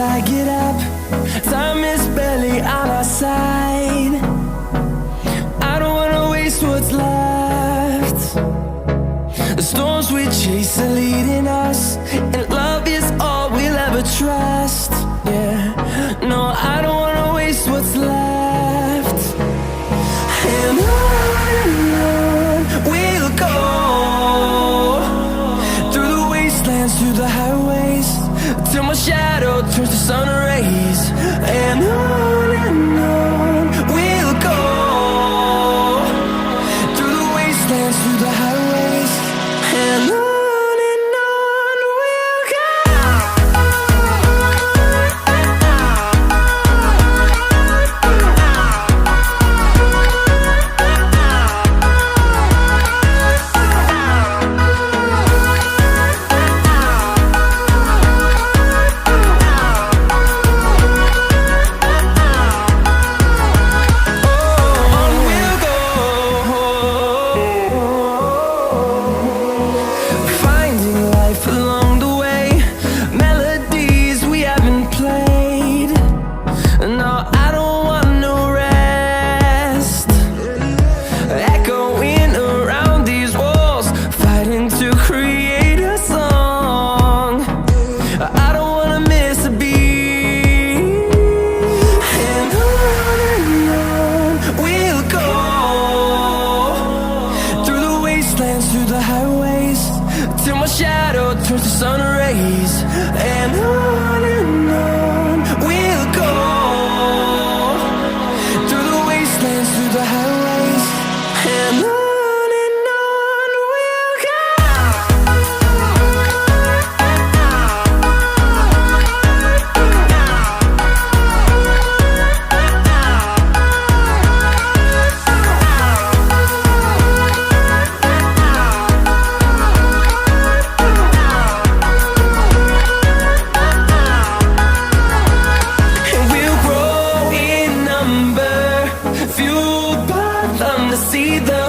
I get up, time is barely on our side. I don't wanna waste what's left. The storms we chase are leading us, and love is all we'll ever trust. Yeah, no, I don't wanna waste what's left. And on we'll go, through the wastelands, through the highways, till my shadow turns to sun rays. And on we'll go, through the wastelands, through the highways, and on we'll go. Through the highways, till my shadow turns to sun rays. And on we'll go, through the wastelands, through the highways, and on we'll go. See the